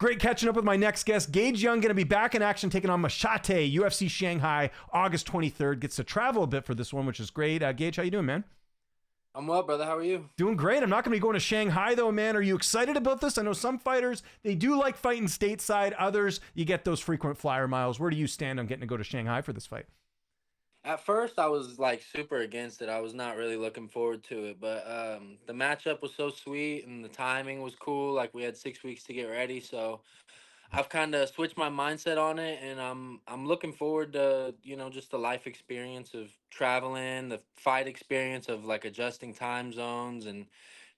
Great catching up with my next guest. Gage Young going to be back in action taking on Maheshate, UFC Shanghai, August 23rd. Gets to travel a bit for this one, which is great. Gage, how you doing, man? I'm well, brother. How are you? Doing great. I'm not going to be going to Shanghai, though, man. Are you excited about this? I know some fighters, they do like fighting stateside. Others, you get those frequent flyer miles. Where do you stand on getting to go to Shanghai for this fight? At first, I was like super against it. I was not really looking forward to it, but the matchup was so sweet and the timing was cool. Like we had 6 weeks to get ready, so I've kind of switched my mindset on it, and I'm looking forward to just the life experience of traveling, the fight experience of like adjusting time zones and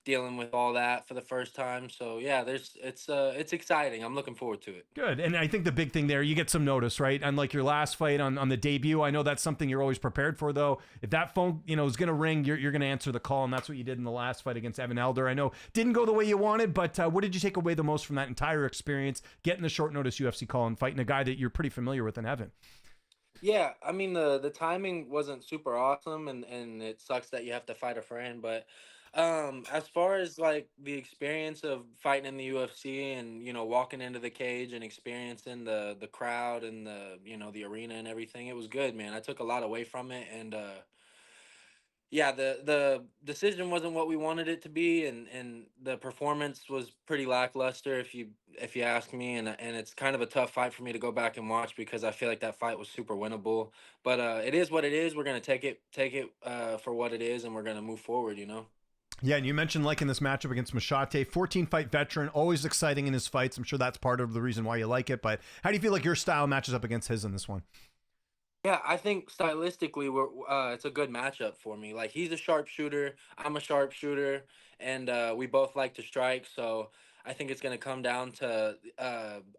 dealing with all that for the first time. So yeah, it's exciting. I'm looking forward to it. Good. And I think the big thing there, you get some notice, right? Unlike your last fight on the debut, I know that's something you're always prepared for, though. If that phone, is going to ring, you're going to answer the call, and that's what you did in the last fight against Evan Elder. I know didn't go the way you wanted, but what did you take away the most from that entire experience, getting the short notice UFC call and fighting a guy that you're pretty familiar with in Evan? Yeah, I mean the timing wasn't super awesome, and it sucks that you have to fight a friend, but as far as like the experience of fighting in the UFC and walking into the cage and experiencing the crowd and the arena and everything, it was good, man. I took a lot away from it, and yeah, the decision wasn't what we wanted it to be, and the performance was pretty lackluster if you ask me, and it's kind of a tough fight for me to go back and watch because I feel like that fight was super winnable. But it is what it is. We're gonna take it for what it is, and we're gonna move forward. Yeah, and you mentioned liking this matchup against Maheshate, 14-fight veteran, always exciting in his fights. I'm sure that's part of the reason why you like it, but how do you feel like your style matches up against his in this one? Yeah, I think stylistically, it's a good matchup for me. Like he's a sharpshooter, I'm a sharpshooter, and we both like to strike. So I think it's going to come down to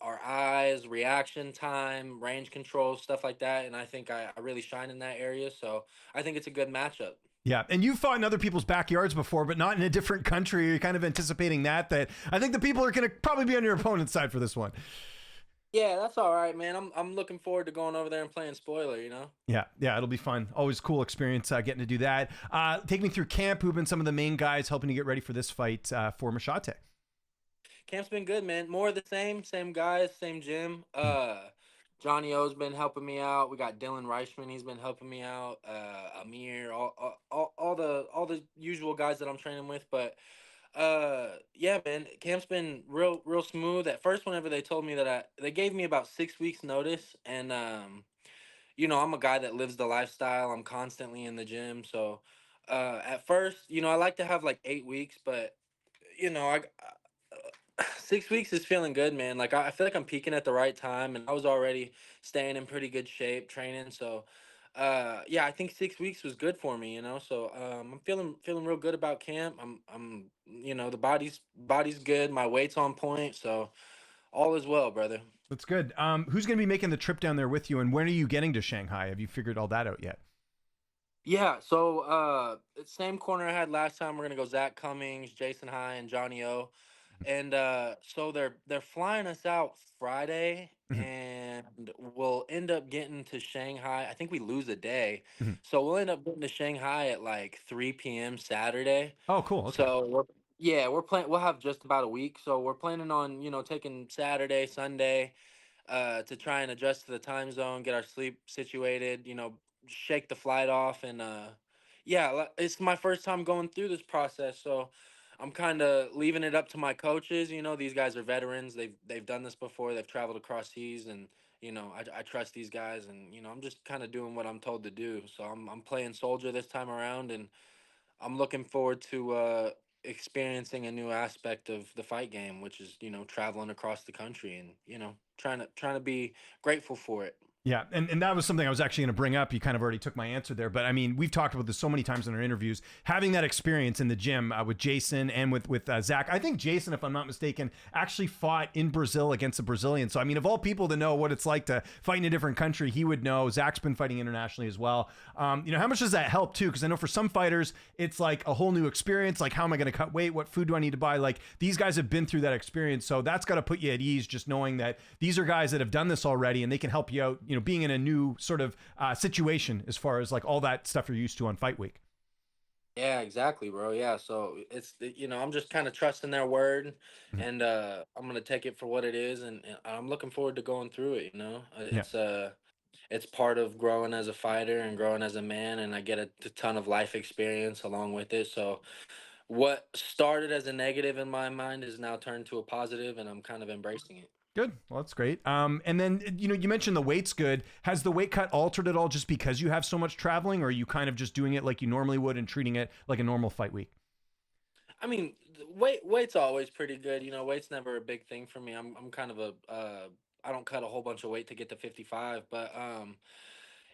our eyes, reaction time, range control, stuff like that. And I think I really shine in that area. So I think it's a good matchup. Yeah, and you've fought in other people's backyards before, but not in a different country. You're kind of anticipating that I think the people are going to probably be on your opponent's side for this one. Yeah, that's all right, man. I'm looking forward to going over there and playing spoiler. Yeah, it'll be fun. Always cool experience getting to do that. Take me through camp. Who've been some of the main guys helping you get ready for this fight for Maheshate? Camp's been good, man. More of the same guys, same gym. Johnny O's been helping me out. We got Dylan Reichman, he's been helping me out. Amir, all the usual guys that I'm training with, but yeah, man, camp's been real smooth. At first, whenever they told me that they gave me about 6 weeks notice, and I'm a guy that lives the lifestyle. I'm constantly in the gym, so at first, I like to have like 8 weeks, but I 6 weeks is feeling good, man. Like I feel like I'm peaking at the right time, and I was already staying in pretty good shape training, so yeah, I think 6 weeks was good for me, so I'm feeling real good about camp. I'm the body's good, my weight's on point, so all is well, brother. That's good. Who's going to be making the trip down there with you, and when are you getting to Shanghai? Have you figured all that out yet? Yeah, so same corner I had last time. We're gonna go Zach Cummings, Jason High, and Johnny O. And so they're flying us out Friday, Mhm. and we'll end up getting to Shanghai. I think we lose a day, Mhm. so we'll end up getting to Shanghai at like 3 p.m. Saturday. Oh, cool. Okay. So we're planning. We'll have just about a week, so we're planning on taking Saturday, Sunday, to try and adjust to the time zone, get our sleep situated, shake the flight off, and yeah, it's my first time going through this process, so I'm kind of leaving it up to my coaches. These guys are veterans. They've done this before. They've traveled across seas, and I trust these guys, and I'm just kind of doing what I'm told to do. So I'm playing soldier this time around, and I'm looking forward to experiencing a new aspect of the fight game, which is traveling across the country and trying to be grateful for it. Yeah, and that was something I was actually going to bring up. You kind of already took my answer there, but I mean, we've talked about this so many times in our interviews. Having that experience in the gym with Jason and with Zach. I think Jason, if I'm not mistaken, actually fought in Brazil against a Brazilian. So I mean, of all people to know what it's like to fight in a different country, he would know. Zach's been fighting internationally as well. How much does that help too? Because I know for some fighters, it's like a whole new experience. Like, how am I going to cut weight? What food do I need to buy? Like, these guys have been through that experience, so that's got to put you at ease, just knowing that these are guys that have done this already and they can help you out. Being in a new sort of situation as far as like all that stuff you're used to on fight week. Yeah, exactly, bro. Yeah, so I'm just kind of trusting their word, Mhm. and I'm gonna take it for what it is, and I'm looking forward to going through it. Yeah. It's part of growing as a fighter and growing as a man, and I get a ton of life experience along with it. So what started as a negative in my mind is now turned to a positive, and I'm kind of embracing it. Good. Well, that's great. And then you mentioned the weight's good. Has the weight cut altered at all just because you have so much traveling, or are you kind of just doing it like you normally would and treating it like a normal fight week? I mean, weight's always pretty good. Weight's never a big thing for me. I'm kind of I don't cut a whole bunch of weight to get to 55, but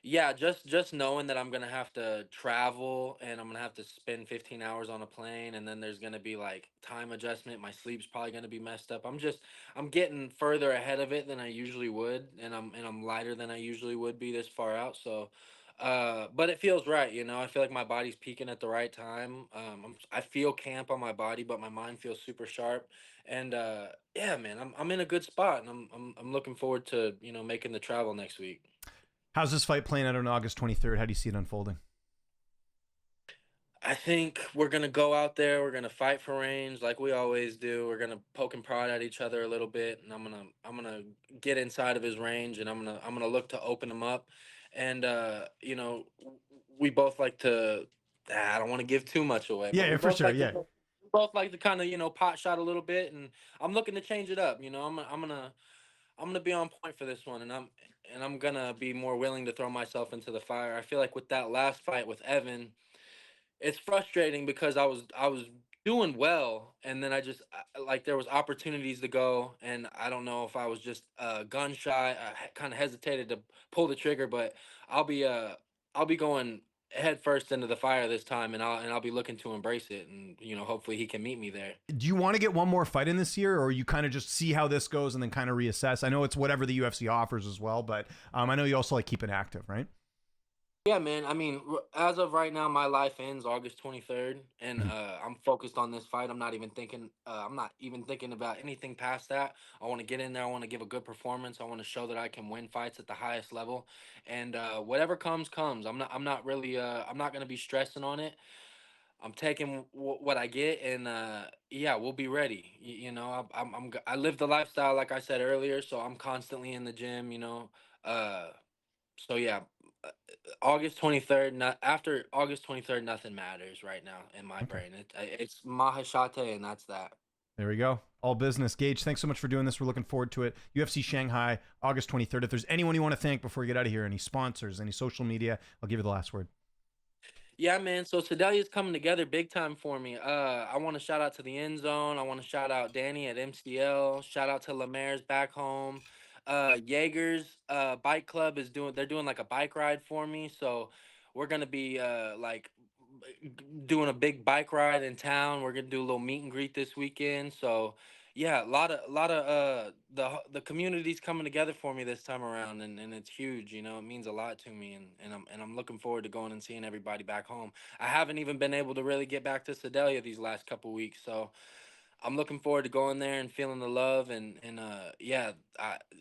yeah, just knowing that I'm gonna have to travel and I'm gonna have to spend 15 hours on a plane, and then there's gonna be like time adjustment. My sleep's probably gonna be messed up. I'm getting further ahead of it than I usually would, and I'm lighter than I usually would be this far out. So, but it feels right. I feel like my body's peaking at the right time. I feel camp on my body, but my mind feels super sharp. And yeah, man, I'm in a good spot, and I'm looking forward to making the travel next week. How's this fight playing out on August 23rd? How do you see it unfolding? I think we're gonna go out there. We're gonna fight for range like we always do. We're gonna poke and prod at each other a little bit, and I'm gonna get inside of his range, and I'm gonna look to open him up. And we both like to. I don't want to give too much away, Yeah, but yeah, for sure. Yeah. we both like to kind of pot shot a little bit, and I'm looking to change it up. I'm gonna be on point for this one, and I'm gonna be more willing to throw myself into the fire. I feel like with that last fight with Evan, it's frustrating because I was doing well, and then like there was opportunities to go, and I don't know if I was just gun shy. I kind of hesitated to pull the trigger, but I'll be uh I'll be going head first into the fire this time, and I'll be looking to embrace it, and hopefully he can meet me there. Do you want to get one more fight in this year, or you kind of just see how this goes and then kind of reassess? I know it's whatever the UFC offers as well, but I know you also like keeping active, right? Yeah, man. I mean, as of right now, my life ends August 23rd, and Mhm. I'm focused on this fight. I'm not even thinking. I'm not even thinking about anything past that. I want to get in there. I want to give a good performance. I want to show that I can win fights at the highest level, and whatever comes, comes. I'm not really. I'm not gonna be stressing on it. I'm taking what I get, and yeah, we'll be ready. I live the lifestyle like I said earlier, so I'm constantly in the gym. Uh, so yeah, uh, August 23rd. Not after August 23rd, nothing matters right now in my Okay. brain. It's Maheshate, and that's that. There we go. All business. Gage, thanks so much for doing this. We're looking forward to it. UFC Shanghai, August 23rd. If there's anyone you want to thank before we get out of here, any sponsors, any social media, I'll give you the last word. Yeah, man. So Sedelia's coming together big time for me. I want to shout out to the End Zone. I want to shout out Danny at MCL. Shout out to Lemaire's back home. Jaeger's bike club they're doing like a bike ride for me. So we're gonna be like doing a big bike ride in town. We're gonna do a little meet and greet this weekend. So yeah, a lot of the community's coming together for me this time around, and it's huge. It means a lot to me, and I'm looking forward to going and seeing everybody back home. I haven't even been able to really get back to Sedalia these last couple weeks, so I'm looking forward to going there and feeling the love, and yeah,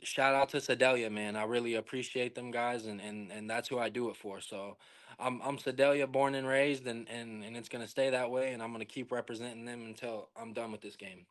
shout out to Sedalia, man. I really appreciate them guys, and that's who I do it for. So I'm Sedalia born and raised, and it's gonna stay that way, and I'm gonna keep representing them until I'm done with this game.